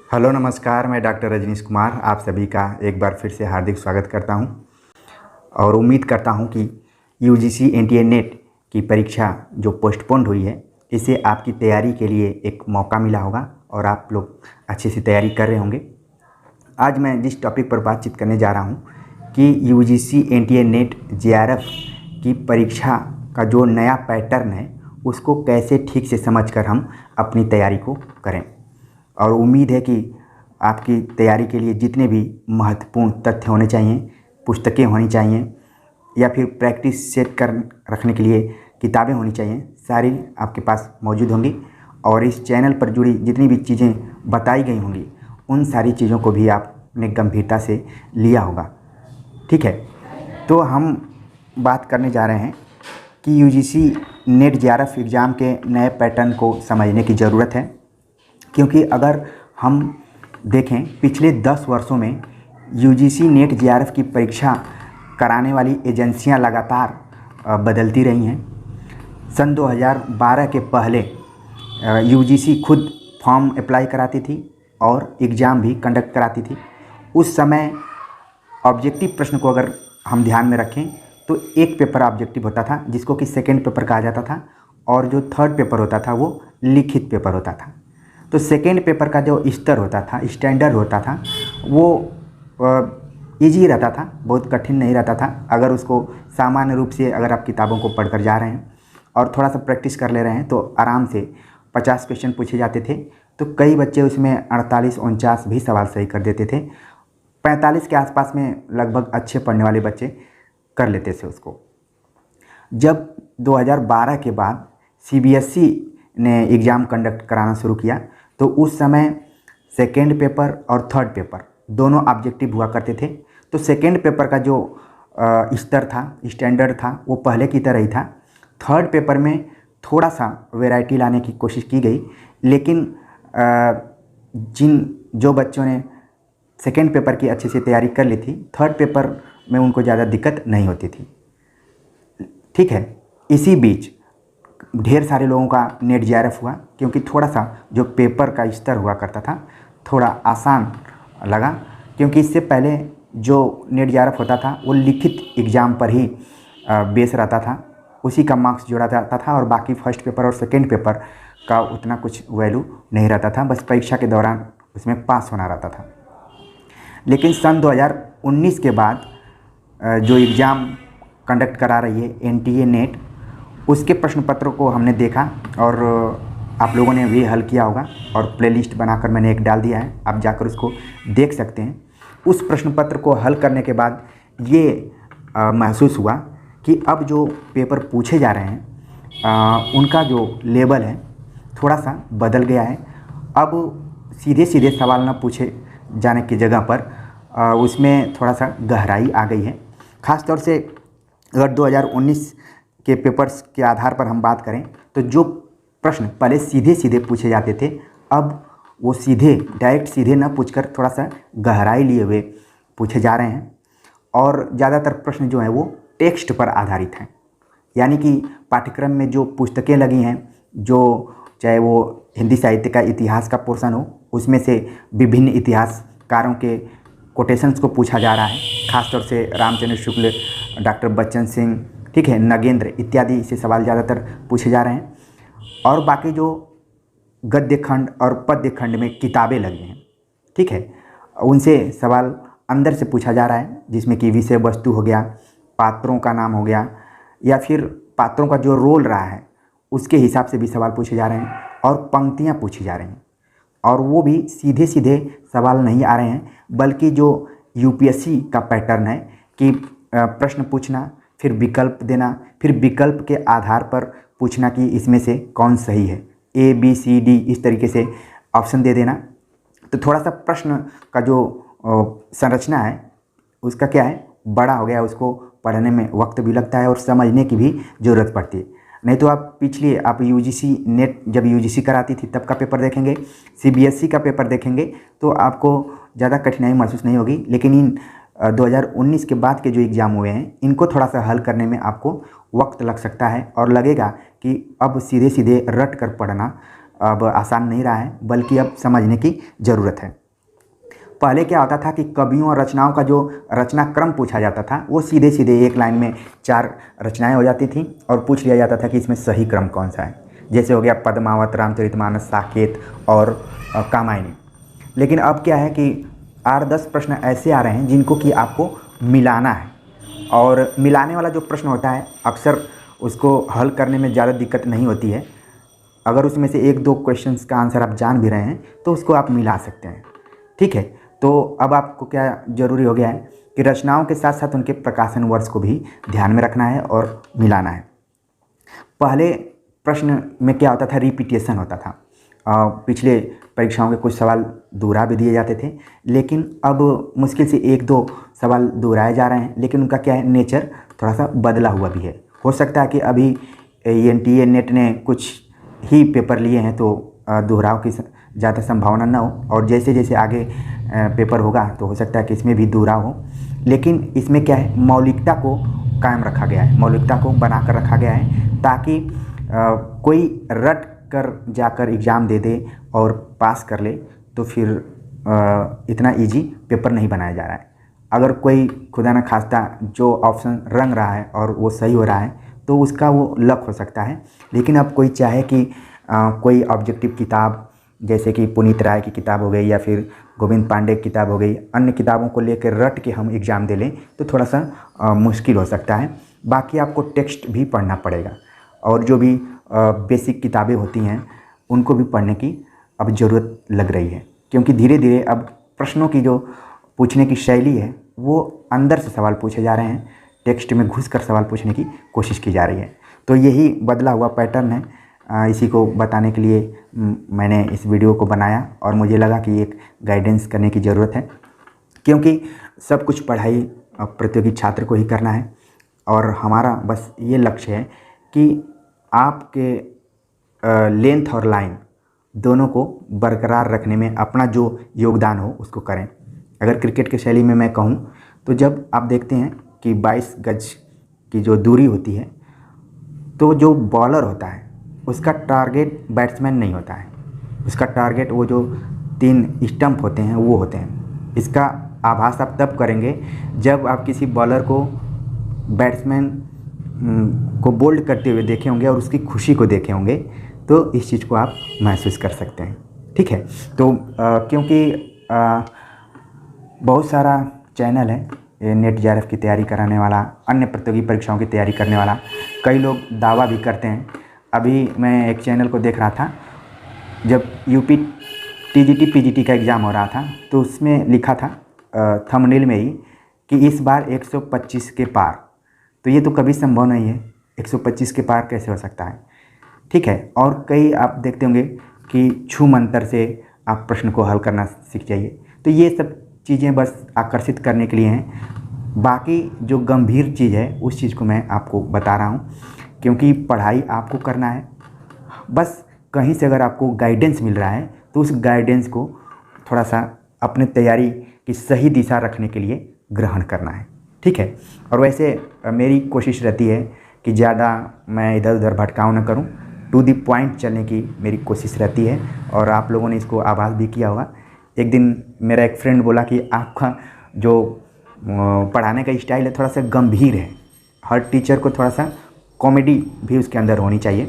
Hello नमस्कार, मैं doctor Rajneesh Kumar आप सभी का एक बार फिर से हार्दिक स्वागत करता हूं और उम्मीद करता हूं कि यूजीसी एनटीए नेट की परीक्षा जो पोस्टपोन्ड हुई है, इससे आपकी तैयारी के लिए एक मौका मिला होगा और आप लोग अच्छे से तैयारी कर रहे होंगे। आज मैं जिस टॉपिक पर बातचीत करने जा रहा हूं कि यूजीसी एनटीए नेट जेआरएफ की परीक्षा का जो नया पैटर्न है, उसको कैसे ठीक से समझकर हम अपनी तैयारी को करें। और उम्मीद है कि आपकी तैयारी के लिए जितने भी महत्वपूर्ण तथ्य होने चाहिए, पुस्तकें होनी चाहिए या फिर प्रैक्टिस सेट कर रखने के लिए किताबें होनी चाहिए, सारी आपके पास मौजूद होंगी। और इस चैनल पर जुड़ी जितनी भी चीज़ें बताई गई होंगी, उन सारी चीज़ों को भी आपने गंभीरता से लिया होगा। ठीक है, तो हम बात करने जा रहे हैं कि यूजीसी नेट जेआरएफ एग्ज़ाम के नए पैटर्न को समझने की ज़रूरत है, क्योंकि अगर हम देखें पिछले 10 वर्षों में यूजीसी नेट जेआरएफ की परीक्षा कराने वाली एजेंसियां लगातार बदलती रही हैं। सन 2012 के पहले यूजीसी खुद फॉर्म अप्लाई कराती थी और एग्ज़ाम भी कंडक्ट कराती थी। उस समय ऑब्जेक्टिव प्रश्न को अगर हम ध्यान में रखें तो एक पेपर ऑब्जेक्टिव होता था, जिसको कि सेकेंड पेपर कहा जाता था, और जो थर्ड पेपर होता था वो लिखित पेपर होता था। तो सेकेंड पेपर का जो स्तर होता था, स्टैंडर्ड होता था, वो इजी रहता था, बहुत कठिन नहीं रहता था। अगर उसको सामान्य रूप से अगर आप किताबों को पढ़कर जा रहे हैं और थोड़ा सा प्रैक्टिस कर ले रहे हैं तो आराम से 50 क्वेश्चन पूछे जाते थे। तो कई बच्चे उसमें 48-49 भी सवाल सही कर देते थे। 45 के आसपास में लगभग अच्छे पढ़ने वाले बच्चे कर लेते थे उसको। जब 2012 के बाद सीबीएसई ने एग्ज़ाम कंडक्ट कराना शुरू किया तो उस समय सेकेंड पेपर और थर्ड पेपर दोनों ऑब्जेक्टिव हुआ करते थे। तो सेकेंड पेपर का जो स्तर था, स्टैंडर्ड था, वो पहले की तरह ही था। थर्ड पेपर में थोड़ा सा वैरायटी लाने की कोशिश की गई, लेकिन जो बच्चों ने सेकेंड पेपर की अच्छे से तैयारी कर ली थी, थर्ड पेपर में उनको ज़्यादा दिक्कत नहीं होती थी। ठीक है, इसी बीच ढेर सारे लोगों का नेट जेआरएफ हुआ, क्योंकि थोड़ा सा जो पेपर का स्तर हुआ करता था थोड़ा आसान लगा, क्योंकि इससे पहले जो नेट जेआरएफ होता था वो लिखित एग्ज़ाम पर ही बेस रहता था, उसी का मार्क्स जोड़ा जाता था और बाकी फर्स्ट पेपर और सेकेंड पेपर का उतना कुछ वैल्यू नहीं रहता था, बस परीक्षा के दौरान उसमें पास होना रहता था। लेकिन सन 2019 के बाद जो एग्ज़ाम कंडक्ट करा रही है एनटीए नेट, उसके प्रश्न पत्रों को हमने देखा और आप लोगों ने भी हल किया होगा, और प्लेलिस्ट बनाकर मैंने एक डाल दिया है, आप जाकर उसको देख सकते हैं। उस प्रश्न पत्र को हल करने के बाद ये महसूस हुआ कि अब जो पेपर पूछे जा रहे हैं उनका जो लेवल है थोड़ा सा बदल गया है। अब सीधे सीधे सवाल न पूछे जाने की जगह पर उसमें थोड़ा सा गहराई आ गई है। ख़ास तौर से अगर 2019 के पेपर्स के आधार पर हम बात करें तो जो प्रश्न पहले सीधे सीधे पूछे जाते थे, अब वो डायरेक्ट सीधे न पूछकर थोड़ा सा गहराई लिए हुए पूछे जा रहे हैं। और ज़्यादातर प्रश्न जो हैं वो टेक्स्ट पर आधारित हैं, यानी कि पाठ्यक्रम में जो पुस्तकें लगी हैं, जो चाहे वो हिंदी साहित्य का इतिहास का पोर्शन हो, उसमें से विभिन्न इतिहासकारों के कोटेशंस को पूछा जा रहा है। खासतौर से रामचंद्र शुक्ल, डॉक्टर बच्चन सिंह, ठीक है, नगेंद्र इत्यादि से सवाल ज़्यादातर पूछे जा रहे हैं। और बाकी जो गद्य खंड और पद्य खंड में किताबें लगी हैं, ठीक है, उनसे सवाल अंदर से पूछा जा रहा है, जिसमें कि विषय वस्तु हो गया, पात्रों का नाम हो गया, या फिर पात्रों का जो रोल रहा है उसके हिसाब से भी सवाल पूछे जा रहे हैं, और पंक्तियाँ पूछी जा रही हैं। और वो भी सीधे सीधे सवाल नहीं आ रहे हैं, बल्कि जो यूपीएससी का पैटर्न है कि प्रश्न पूछना, फिर विकल्प देना, फिर विकल्प के आधार पर पूछना कि इसमें से कौन सही है, ए बी सी डी, इस तरीके से ऑप्शन दे देना। तो थोड़ा सा प्रश्न का जो संरचना है उसका क्या है, बड़ा हो गया, उसको पढ़ने में वक्त भी लगता है और समझने की भी ज़रूरत पड़ती है। नहीं तो आप यूजीसी नेट जब यूजीसी कराती थी तब का पेपर देखेंगे, सीबीएसई का पेपर देखेंगे तो आपको ज़्यादा कठिनाई महसूस नहीं होगी। लेकिन इन 2019 के बाद के जो एग्ज़ाम हुए हैं, इनको थोड़ा सा हल करने में आपको वक्त लग सकता है और लगेगा कि अब सीधे सीधे रट कर पढ़ना अब आसान नहीं रहा है, बल्कि अब समझने की ज़रूरत है। पहले क्या होता था कि कवियों और रचनाओं का जो रचना क्रम पूछा जाता था वो सीधे सीधे एक लाइन में 4 रचनाएं हो जाती थी और पूछ लिया जाता था कि इसमें सही क्रम कौन सा है। जैसे हो गया पद्मावत, रामचरितमानस, साकेत और कामायनी। लेकिन अब क्या है कि 8-10 प्रश्न ऐसे आ रहे हैं जिनको कि आपको मिलाना है, और मिलाने वाला जो प्रश्न होता है अक्सर उसको हल करने में ज़्यादा दिक्कत नहीं होती है। अगर उसमें से 1-2 क्वेश्चंस का आंसर आप जान भी रहे हैं तो उसको आप मिला सकते हैं। ठीक है, तो अब आपको क्या ज़रूरी हो गया है कि रचनाओं के साथ साथ उनके प्रकाशन वर्ष को भी ध्यान में रखना है और मिलाना है। पहले प्रश्न में क्या होता था, रिपीटेशन होता था। पिछले परीक्षाओं के कुछ सवाल दोहरा भी दिए जाते थे, लेकिन अब मुश्किल से 1-2 सवाल दोहराए जा रहे हैं, लेकिन उनका क्या है, नेचर थोड़ा सा बदला हुआ भी है। हो सकता है कि अभी एनटीए नेट ने कुछ ही पेपर लिए हैं तो दोहराव की ज़्यादा संभावना ना हो, और जैसे जैसे आगे पेपर होगा तो हो सकता है कि इसमें भी दोहराव हो। लेकिन इसमें क्या है, मौलिकता को कायम रखा गया है, मौलिकता को बना कर रखा गया है ताकि कोई रट कर जाकर एग्ज़ाम दे दे और पास कर ले तो फिर इतना इजी पेपर नहीं बनाया जा रहा है। अगर कोई खुदा न खास्ता जो ऑप्शन रंग रहा है और वो सही हो रहा है तो उसका वो लक हो सकता है। लेकिन अब कोई चाहे कि कोई ऑब्जेक्टिव किताब जैसे कि पुनीत राय की किताब हो गई या फिर गोविंद पांडे की किताब हो गई, अन्य किताबों को लेकर रट के हम एग्ज़ाम दे लें तो थोड़ा सा मुश्किल हो सकता है। बाकी आपको टेक्स्ट भी पढ़ना पड़ेगा, और जो भी बेसिक किताबें होती हैं उनको भी पढ़ने की अब ज़रूरत लग रही है, क्योंकि धीरे धीरे अब प्रश्नों की जो पूछने की शैली है वो अंदर से सवाल पूछे जा रहे हैं, टेक्स्ट में घुसकर सवाल पूछने की कोशिश की जा रही है। तो यही बदला हुआ पैटर्न है। इसी को बताने के लिए मैंने इस वीडियो को बनाया, और मुझे लगा कि एक गाइडेंस करने की ज़रूरत है, क्योंकि सब कुछ पढ़ाई प्रतियोगी छात्र को ही करना है, और हमारा बस ये लक्ष्य है कि आपके लेंथ और लाइन दोनों को बरकरार रखने में अपना जो योगदान हो उसको करें। अगर क्रिकेट की शैली में मैं कहूँ तो जब आप देखते हैं कि 22 गज की जो दूरी होती है तो जो बॉलर होता है उसका टारगेट बैट्समैन नहीं होता है, उसका टारगेट वो जो 3 स्टंप होते हैं वो होते हैं। इसका आभास आप तब करेंगे जब आप किसी बॉलर को बैट्समैन को बोल्ड करते हुए देखे होंगे और उसकी खुशी को देखे होंगे, तो इस चीज़ को आप महसूस कर सकते हैं। ठीक है, तो क्योंकि बहुत सारा चैनल है नेट जेआरएफ की तैयारी कराने वाला, अन्य प्रतियोगी परीक्षाओं की तैयारी करने वाला, कई लोग दावा भी करते हैं। अभी मैं एक चैनल को देख रहा था, जब यूपी टीजीटी पीजीटी का एग्ज़ाम हो रहा था तो उसमें लिखा था थंबनेल में ही कि इस बार 125 के पार। तो ये तो कभी संभव नहीं है, 125 के पार कैसे हो सकता है। ठीक है, और कई आप देखते होंगे कि छू मंतर से आप प्रश्न को हल करना सीख जाइए। तो ये सब चीज़ें बस आकर्षित करने के लिए हैं, बाकी जो गंभीर चीज़ है उस चीज़ को मैं आपको बता रहा हूँ, क्योंकि पढ़ाई आपको करना है। बस कहीं से अगर आपको गाइडेंस मिल रहा है तो उस गाइडेंस को थोड़ा सा अपने तैयारी की सही दिशा रखने के लिए ग्रहण करना है। ठीक है, और वैसे मेरी कोशिश रहती है कि ज़्यादा मैं इधर उधर भटकाव न करूं, टू द पॉइंट चलने की मेरी कोशिश रहती है, और आप लोगों ने इसको आभास भी किया होगा। एक दिन मेरा एक फ्रेंड बोला कि आपका जो पढ़ाने का स्टाइल है थोड़ा सा गंभीर है, हर टीचर को थोड़ा सा कॉमेडी भी उसके अंदर होनी चाहिए।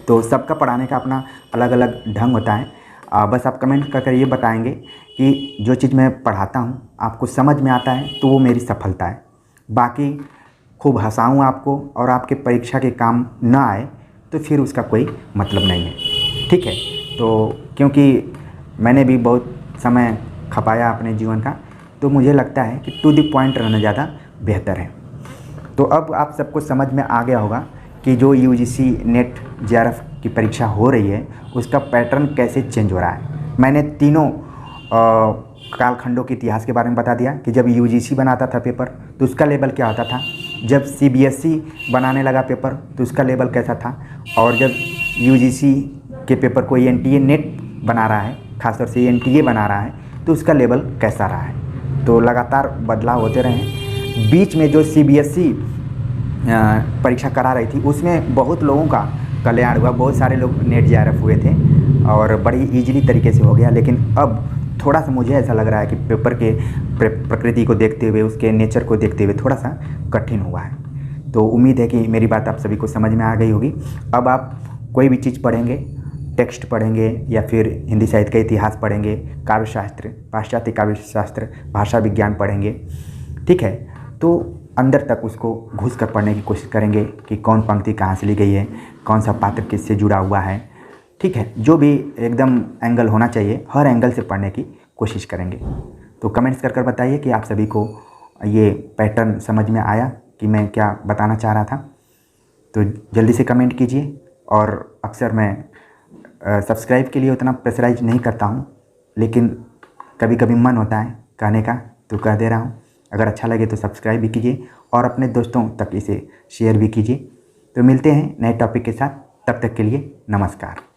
तो सबका पढ़ाने का अपना अलग अलग ढंग होता है। बस आप कमेंट करके ये बताएंगे कि जो चीज़ मैं पढ़ाता हूँ आपको समझ में आता है तो वो मेरी सफलता है। बाकी खूब हंसाऊँ आपको और आपके परीक्षा के काम ना आए तो फिर उसका कोई मतलब नहीं है। ठीक है, तो क्योंकि मैंने भी बहुत समय खपाया अपने जीवन का, तो मुझे लगता है कि टू द पॉइंट रहना ज़्यादा बेहतर है। तो अब आप सबको समझ में आ गया होगा कि जो यूजीसी नेट जेआरएफ की परीक्षा हो रही है उसका पैटर्न कैसे चेंज हो रहा है। मैंने तीनों कालखंडों के इतिहास के बारे में बता दिया कि जब यूजीसी बनाता था पेपर तो उसका लेवल क्या होता था, जब सीबीएसई बनाने लगा पेपर तो उसका लेवल कैसा था, और जब यूजीसी के पेपर को एनटीए नेट बना रहा है, खासतौर से एनटीए बना रहा है, तो उसका लेवल कैसा रहा है। तो लगातार बदलाव होते रहे। बीच में जो सीबीएसई परीक्षा करा रही थी उसमें बहुत लोगों का कल्याण हुआ, बहुत सारे लोग नेट जेआरएफ हुए थे। और बड़ी ईजिली तरीके से हो गया। लेकिन अब थोड़ा सा मुझे ऐसा लग रहा है कि पेपर के प्रकृति को देखते हुए, उसके नेचर को देखते हुए थोड़ा सा कठिन हुआ है। तो उम्मीद है कि मेरी बात आप सभी को समझ में आ गई होगी। अब आप कोई भी चीज़ पढ़ेंगे, टेक्स्ट पढ़ेंगे या फिर हिंदी साहित्य का इतिहास पढ़ेंगे, काव्यशास्त्र, पाश्चात्य काव्यशास्त्र, भाषा विज्ञान पढ़ेंगे, ठीक है, तो अंदर तक उसको घुस कर पढ़ने की कोशिश करेंगे कि कौन पंक्ति कहाँ से ली गई है, कौन सा पात्र किससे जुड़ा हुआ है, ठीक है, जो भी एकदम एंगल होना चाहिए हर एंगल से पढ़ने की कोशिश करेंगे। तो कमेंट्स कर बताइए कि आप सभी को ये पैटर्न समझ में आया कि मैं क्या बताना चाह रहा था। तो जल्दी से कमेंट कीजिए। और अक्सर मैं सब्सक्राइब के लिए उतना प्रेशराइज नहीं करता हूँ, लेकिन कभी कभी मन होता है कहने का, तो कह दे रहा हूँ। अगर अच्छा लगे तो सब्सक्राइब भी कीजिए और अपने दोस्तों तक इसे शेयर भी कीजिए। तो मिलते हैं नए टॉपिक के साथ, तब तक के लिए नमस्कार।